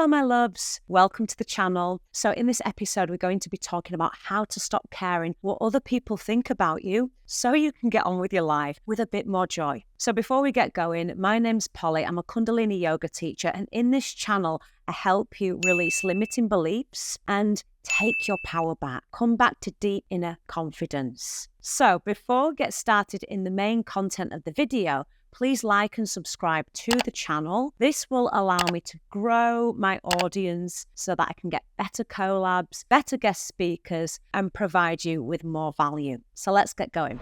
Hello, my loves. Welcome to the channel. So in this episode, we're going to be talking about how to stop caring what other people think about you so you can get on with your life with a bit more joy. So before we get going, my name's Polly. I'm a Kundalini yoga teacher, and in this channel, I help you release limiting beliefs and take your power back. Come back to deep inner confidence. So before we get started in the main content of the video, please like and subscribe to the channel. This will allow me to grow my audience so that I can get better collabs, better guest speakers, and provide you with more value. So let's get going.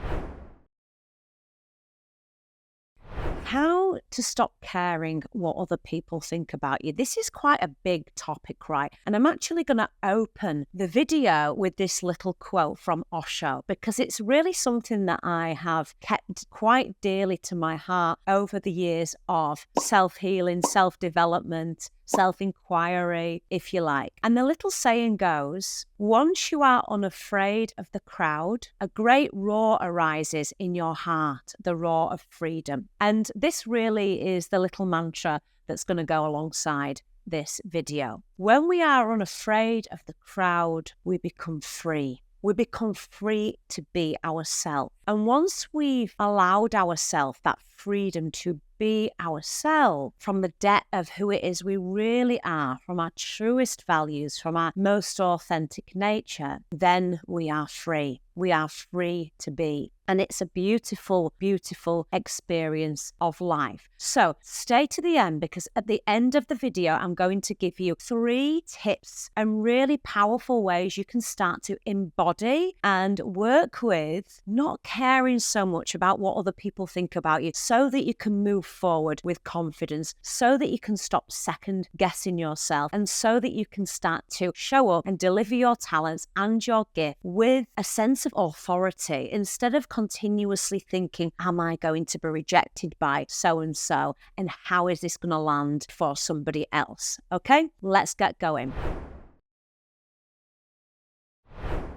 How to stop caring what other people think about you. This is quite a big topic, right? And I'm actually going to open the video with this little quote from Osho, because it's really something that I have kept quite dearly to my heart over the years of self-healing, self-development, self-inquiry, if you like. And the little saying goes, once you are unafraid of the crowd, a great roar arises in your heart, the roar of freedom. And this really is the little mantra that's going to go alongside this video. When we are unafraid of the crowd, we become free. We become free to be ourselves. And once we've allowed ourselves that freedom to be ourselves from the depth of who it is we really are, from our truest values, from our most authentic nature, then we are free. We are free to be. And it's a beautiful, beautiful experience of life. So stay to the end, because at the end of the video, I'm going to give you 3 tips and really powerful ways you can start to embody and work with not caring so much about what other people think about you, so that you can move forward with confidence, so that you can stop second guessing yourself, and so that you can start to show up and deliver your talents and your gift with a sense of authority, instead of continuously thinking, am I going to be rejected by so-and-so, and how is this going to land for somebody else? Okay, let's get going.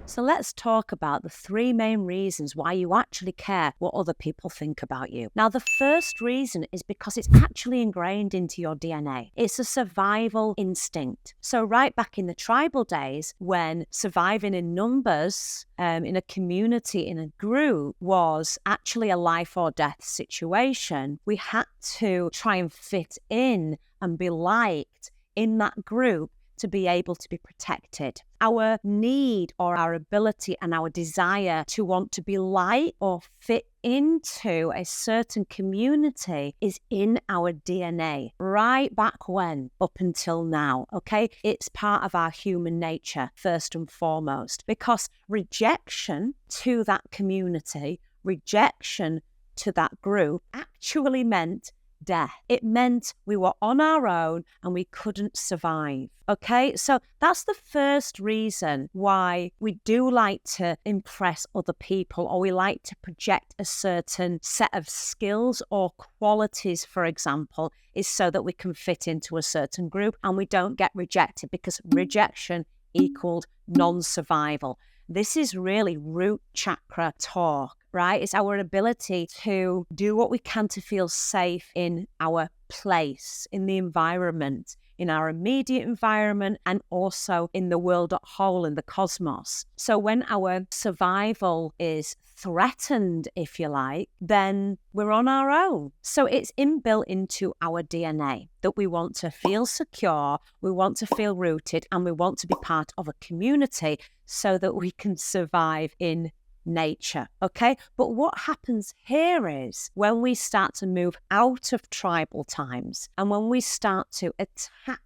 So let's talk about the 3 main reasons why you actually care what other people think about you. Now, the first reason is because it's actually ingrained into your DNA. It's a survival instinct. So right back in the tribal days, when surviving in numbers, in a community, in a group, was actually a life or death situation, we had to try and fit in and be liked in that group to be able to be protected. Our need or our ability and our desire to want to be liked or fit into a certain community is in our DNA right back when, up until now, okay? It's part of our human nature, first and foremost, because rejection to that community, rejection to that group actually meant death. It meant we were on our own and we couldn't survive. Okay, so that's the first reason why we do like to impress other people, or we like to project a certain set of skills or qualities, for example, is so that we can fit into a certain group and we don't get rejected, because rejection equaled non-survival. This is really root chakra talk, right? It's our ability to do what we can to feel safe in our place, in the environment, in our immediate environment, and also in the world at whole, in the cosmos. So when our survival is threatened, if you like, then we're on our own. So it's inbuilt into our DNA that we want to feel secure, we want to feel rooted, and we want to be part of a community so that we can survive in nature, okay? But what happens here is when we start to move out of tribal times, and when we start to attach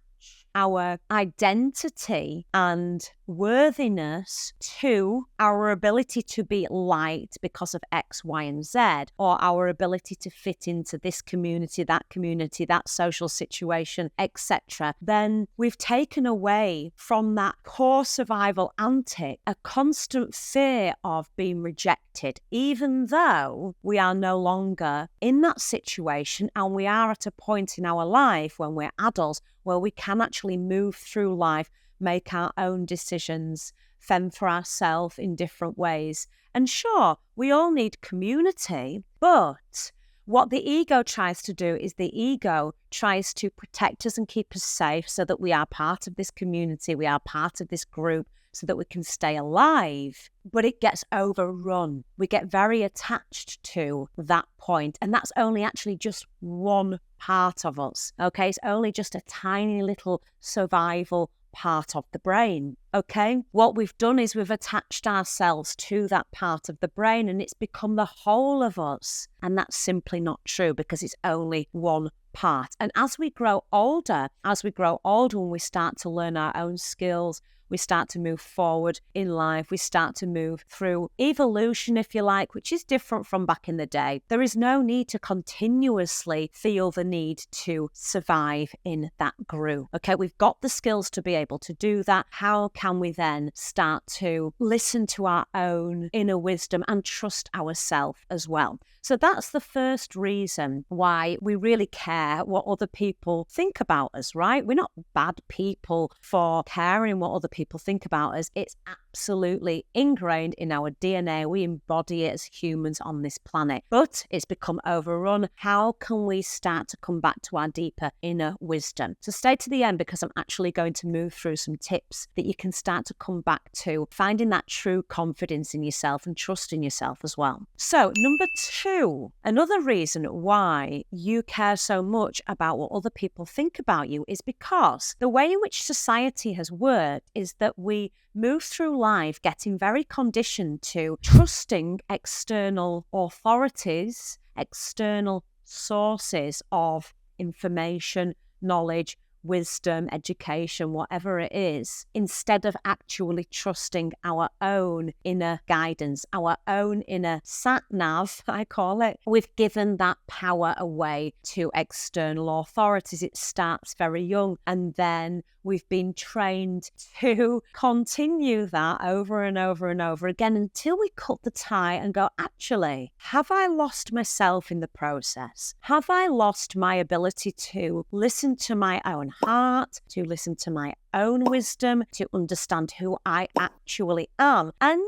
our identity and worthiness to our ability to be liked because of X, Y, and Z, or our ability to fit into this community, that social situation, etc., then we've taken away from that core survival antic a constant fear of being rejected, even though we are no longer in that situation and we are at a point in our life when we're adults where we can actually move through life, make our own decisions, fend for ourselves in different ways. And sure, we all need community, but What the ego tries to do is the ego tries to protect us and keep us safe so that we are part of this community, we are part of this group, so that we can stay alive. But it gets overrun. We get very attached to that point, and that's only actually just one part of us, okay? It's only just a tiny little survival part of the brain, okay? What we've done is we've attached ourselves to that part of the brain, and it's become the whole of us. And that's simply not true, because it's only one part. And as we grow older, when we start to learn our own skills, we start to move forward in life, we start to move through evolution, if you like, which is different from back in the day. There is no need to continuously feel the need to survive in that group. Okay, we've got the skills to be able to do that. How can we then start to listen to our own inner wisdom and trust ourselves as well? So that's the first reason why we really care what other people think about us, right? We're not bad people for caring what other people think about us. It's absolutely ingrained in our DNA. We embody it as humans on this planet, but it's become overrun. How can we start to come back to our deeper inner wisdom? So stay to the end, because I'm actually going to move through some tips that you can start to come back to finding that true confidence in yourself and trust in yourself as well. So number 2, another reason why you care so much about what other people think about you is because the way in which society has worked is that we move through life getting very conditioned to trusting external authorities, external sources of information, knowledge, wisdom, education, whatever it is, instead of actually trusting our own inner guidance, our own inner sat-nav, I call it. We've given that power away to external authorities. It starts very young, and then we've been trained to continue that over and over and over again until we cut the tie and go, actually, have I lost myself in the process? Have I lost my ability to listen to my own heart, to listen to my own wisdom, to understand who I actually am, and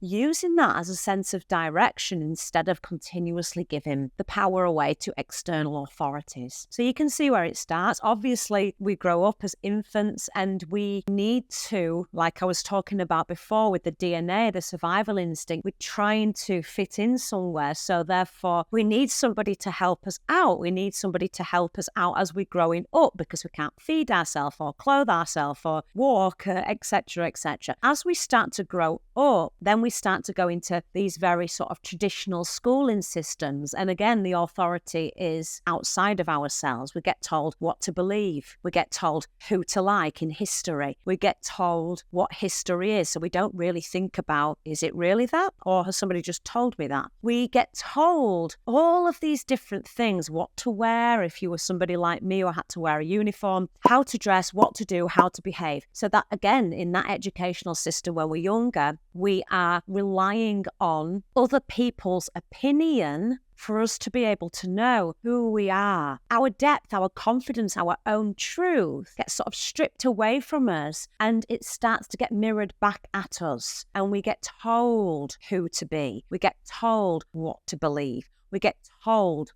using that as a sense of direction instead of continuously giving the power away to external authorities? So you can see where it starts. Obviously, we grow up as infants and we need to, like I was talking about before with the DNA, the survival instinct, we're trying to fit in somewhere. So therefore, we need somebody to help us out. We need somebody to help us out as we're growing up, because we can't feed ourselves or clothe ourselves or walk, etc., etc. As we start to grow up, then we start to go into these very sort of traditional schooling systems. And again, the authority is outside of ourselves. We get told what to believe. We get told who to like in history. We get told what history is. So we don't really think about, is it really that? Or has somebody just told me that? We get told all of these different things, what to wear if you were somebody like me who had to wear a uniform, how to dress, what to do, how to behave. So that, again, in that educational system when we're younger, we are relying on other people's opinion for us to be able to know who we are. Our depth, our confidence, our own truth gets sort of stripped away from us, and it starts to get mirrored back at us. And we get told who to be. We get told what to believe. We get told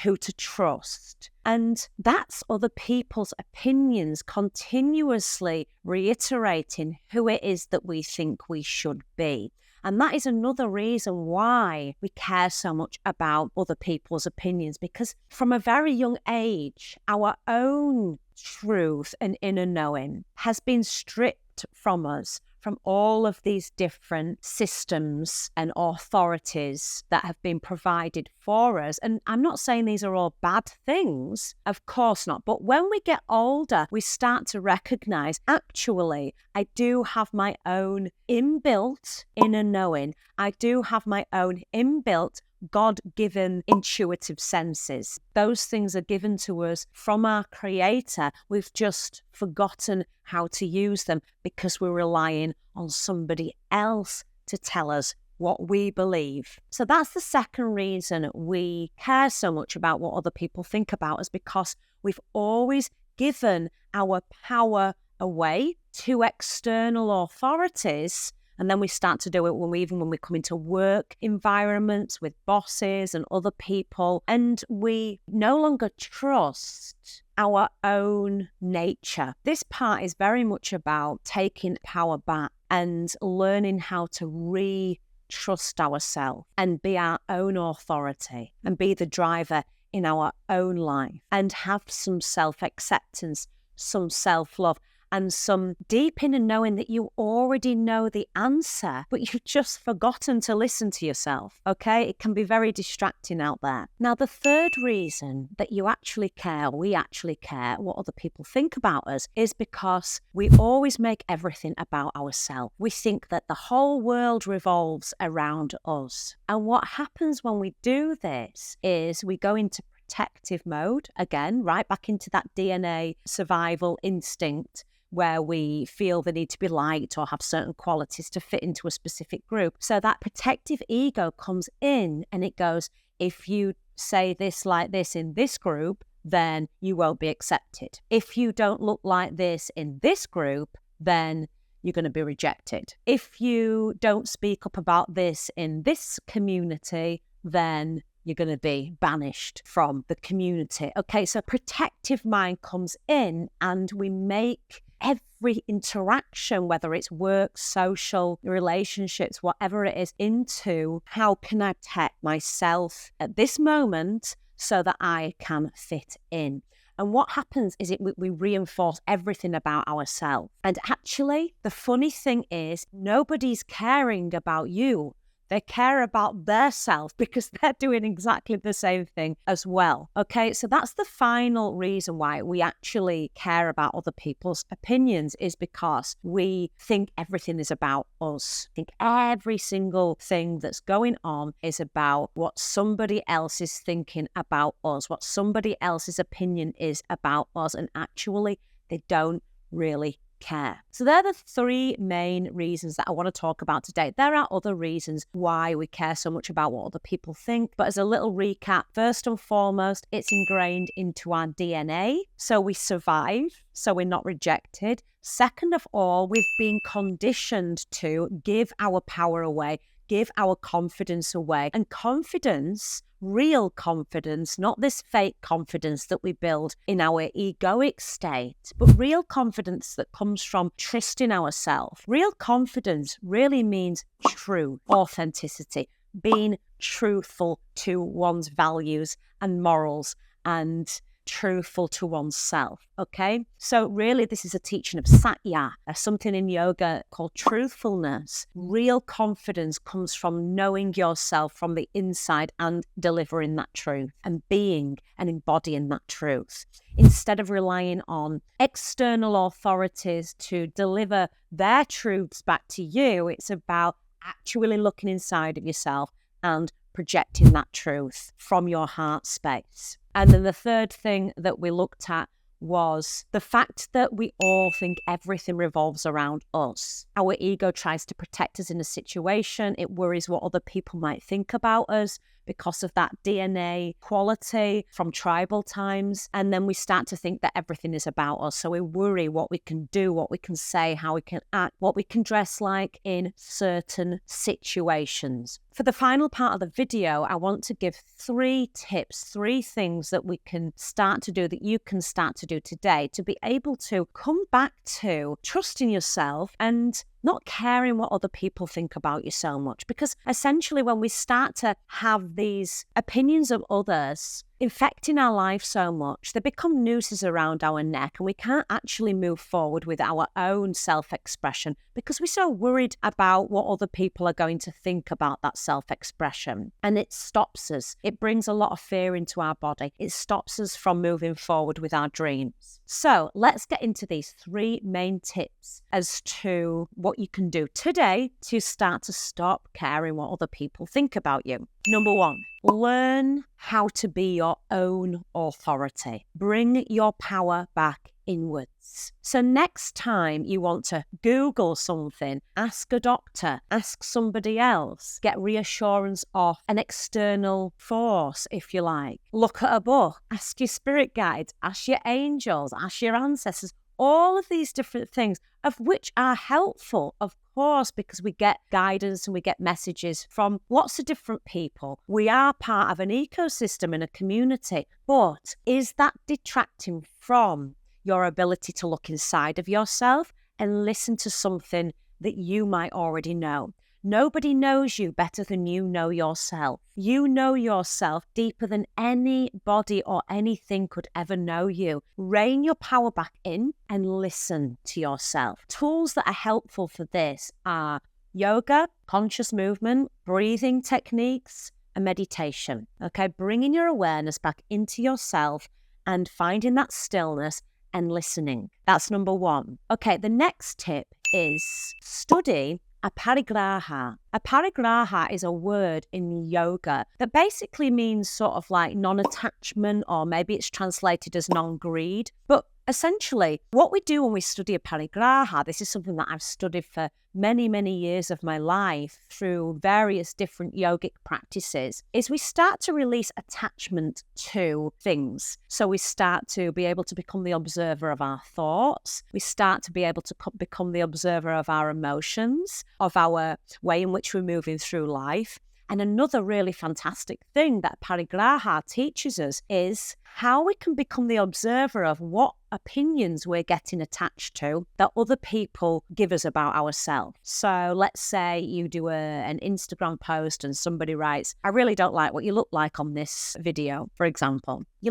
who to trust. And that's other people's opinions continuously reiterating who it is that we think we should be. And that is another reason why we care so much about other people's opinions, because from a very young age, our own truth and inner knowing has been stripped from us, from all of these different systems and authorities that have been provided for us. And I'm not saying these are all bad things, of course not. But when we get older, we start to recognize, actually, I do have my own inbuilt inner knowing. I do have my own inbuilt God-given intuitive senses. Those things are given to us from our Creator. We've just forgotten how to use them because we're relying on somebody else to tell us what we believe. So that's the second reason we care so much about what other people think about us, because we've always given our power away to external authorities. And then we start to do it when we come into work environments with bosses and other people, and we no longer trust our own nature. This part is very much about taking power back and learning how to trust ourselves and be our own authority and be the driver in our own life and have some self-acceptance, some self-love, and some deep inner knowing that you already know the answer, but you've just forgotten to listen to yourself, okay? It can be very distracting out there. Now, the third reason that we actually care what other people think about us is because we always make everything about ourselves. We think that the whole world revolves around us. And what happens when we do this is we go into protective mode, again, right back into that DNA survival instinct, where we feel the need to be liked or have certain qualities to fit into a specific group. So that protective ego comes in and it goes, if you say this like this in this group, then you won't be accepted. If you don't look like this in this group, then you're going to be rejected. If you don't speak up about this in this community, then you're going to be banished from the community. Okay, so protective mind comes in and we make every interaction, whether it's work, social, relationships, whatever it is, into how can I protect myself at this moment so that I can fit in. And what happens is we reinforce everything about ourselves. And actually, the funny thing is nobody's caring about you. They care about their self because they're doing exactly the same thing as well. Okay, so that's the final reason why we actually care about other people's opinions, is because we think everything is about us. I think every single thing that's going on is about what somebody else is thinking about us, what somebody else's opinion is about us, and actually they don't really care. So they're the three main reasons that I want to talk about today. There are other reasons why we care so much about what other people think, but as a little recap, first and foremost, it's ingrained into our DNA, so we survive, so we're not rejected. Second of all, we've been conditioned to give our power away, give our confidence away. And confidence, real confidence, not this fake confidence that we build in our egoic state, but real confidence that comes from trusting ourselves. Real confidence really means true authenticity, being truthful to one's values and morals and truthful to oneself, okay? So really this is a teaching of satya, something in yoga called truthfulness. Real confidence comes from knowing yourself from the inside and delivering that truth and being and embodying that truth. Instead of relying on external authorities to deliver their truths back to you, it's about actually looking inside of yourself and projecting that truth from your heart space. And then the third thing that we looked at was the fact that we all think everything revolves around us. Our ego tries to protect us in a situation. It worries what other people might think about us because of that DNA quality from tribal times. And then we start to think that everything is about us. So we worry what we can do, what we can say, how we can act, what we can dress like in certain situations. For the final part of the video, I want to give 3 tips, 3 things that we can start to do, that you can start to do today to be able to come back to trusting yourself and not caring what other people think about you so much. Because essentially when we start to have these opinions of others infecting our life so much, they become nooses around our neck and we can't actually move forward with our own self-expression because we're so worried about what other people are going to think about that self-expression. And it stops us. It brings a lot of fear into our body. It stops us from moving forward with our dreams. So let's get into these 3 main tips as to what you can do today to start to stop caring what other people think about you. Number 1, learn how to be your own authority. Bring your power back inwards. So next time you want to Google something, ask a doctor, ask somebody else, get reassurance of an external force, if you like. Look at a book, ask your spirit guides, ask your angels, ask your ancestors. all of these different things, of which are helpful, of course, because we get guidance and we get messages from lots of different people. We are part of an ecosystem and a community. But is that detracting from your ability to look inside of yourself and listen to something that you might already know? Nobody knows you better than you know yourself. You know yourself deeper than anybody or anything could ever know you. Rein your power back in and listen to yourself. Tools that are helpful for this are yoga, conscious movement, breathing techniques, and meditation. Okay, bringing your awareness back into yourself and finding that stillness and listening. That's number one. Okay, the next tip is study aparigraha. Aparigraha is a word in yoga that basically means sort of like non-attachment, or maybe it's translated as non-greed. But essentially, what we do when we study aparigraha, this is something that I've studied for many, many years of my life through various different yogic practices, is we start to release attachment to things. So we start to be able to become the observer of our thoughts. We start to be able to become the observer of our emotions, of our way in which we're moving through life. And another really fantastic thing that Paraga teaches us is how we can become the observer of what opinions we're getting attached to that other people give us about ourselves. So let's say you do an Instagram post and somebody writes, "I really don't like what you look like on this video," for example. You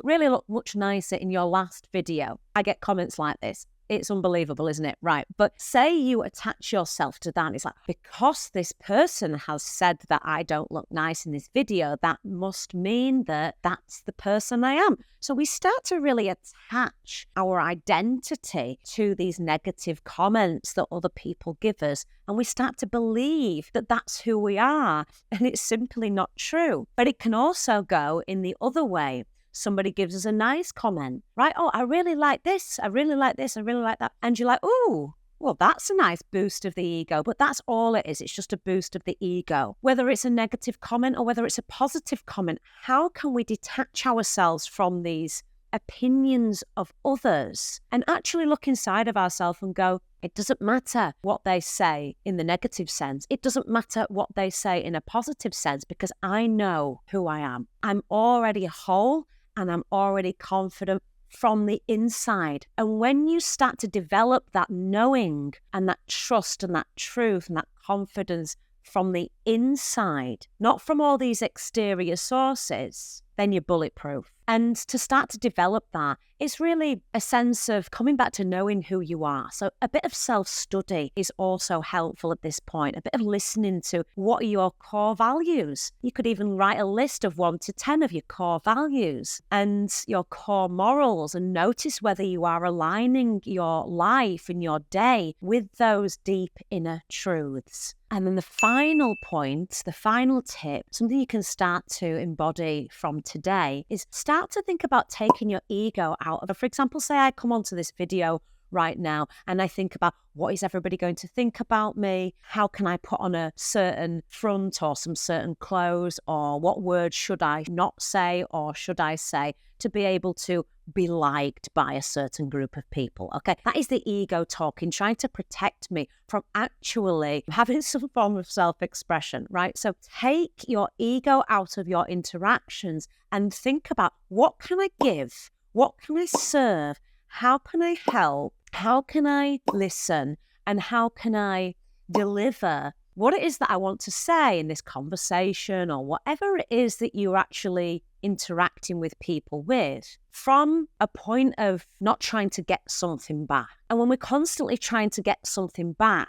really look much nicer in your last video. I get comments like this. It's unbelievable, isn't it? Right. But say you attach yourself to that. It's like, because this person has said that I don't look nice in this video, that must mean that that's the person I am. So we start to really attach our identity to these negative comments that other people give us. And we start to believe that that's who we are. And it's simply not true. But it can also go in the other way. Somebody gives us a nice comment, right? "Oh, I really like this. I really like this. I really like that." And you're like, "Oh, well, that's a nice boost of the ego." But that's all it is. It's just a boost of the ego. Whether it's a negative comment or whether it's a positive comment, how can we detach ourselves from these opinions of others and actually look inside of ourselves and go, it doesn't matter what they say in the negative sense. It doesn't matter what they say in a positive sense, because I know who I am. I'm already whole. And I'm already confident from the inside. And when you start to develop that knowing and that trust and that truth and that confidence from the inside, not from all these exterior sources, then you're bulletproof. And to start to develop that, it's really a sense of coming back to knowing who you are. So a bit of self-study is also helpful at this point, a bit of listening to what are your core values. You could even write a list of 1 to 10 of your core values and your core morals, and notice whether you are aligning your life and your day with those deep inner truths. And then the final point, the final tip, something you can start to embody from today, is start to think about taking your ego out of it. For example, say I come onto this video right now and I think about, what is everybody going to think about me? How can I put on a certain front or some certain clothes? Or what words should I not say or should I say to be able to be liked by a certain group of people? Okay, that is the ego talking, trying to protect me from actually having some form of self-expression, right? So take your ego out of your interactions and think about, what can I give? What can I serve? How can I help? How can I listen? And how can I deliver what it is that I want to say in this conversation, or whatever it is that you're actually interacting with people with, from a point of not trying to get something back. And when we're constantly trying to get something back,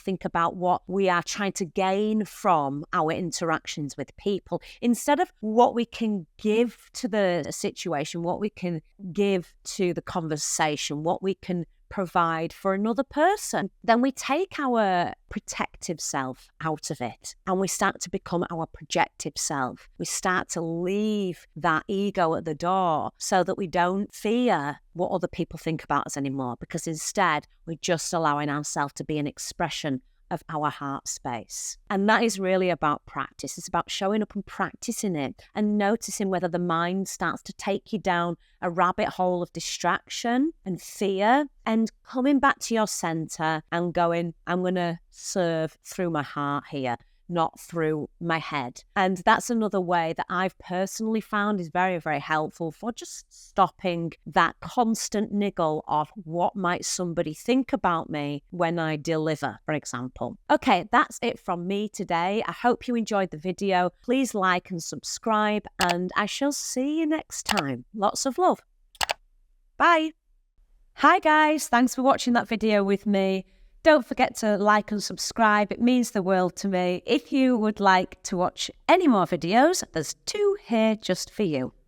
think about what we are trying to gain from our interactions with people, instead of what we can give to the situation, what we can give to the conversation, what we can provide for another person. Then we take our protective self out of it and we start to become our projective self. We start to leave that ego at the door so that we don't fear what other people think about us anymore, because instead we're just allowing ourselves to be an expression of our heart space. And that is really about practice. It's about showing up and practicing it and noticing whether the mind starts to take you down a rabbit hole of distraction and fear, and coming back to your center and going, I'm going to serve through my heart here, not through my head. And that's another way that I've personally found is very, very helpful for just stopping that constant niggle of what might somebody think about me when I deliver, for example. Okay, that's it from me today. I hope you enjoyed the video. Please like and subscribe, and I shall see you next time. Lots of love. Bye. Hi guys, thanks for watching that video with me. Don't forget to like and subscribe. It means the world to me. If you would like to watch any more videos, there's 2 here just for you.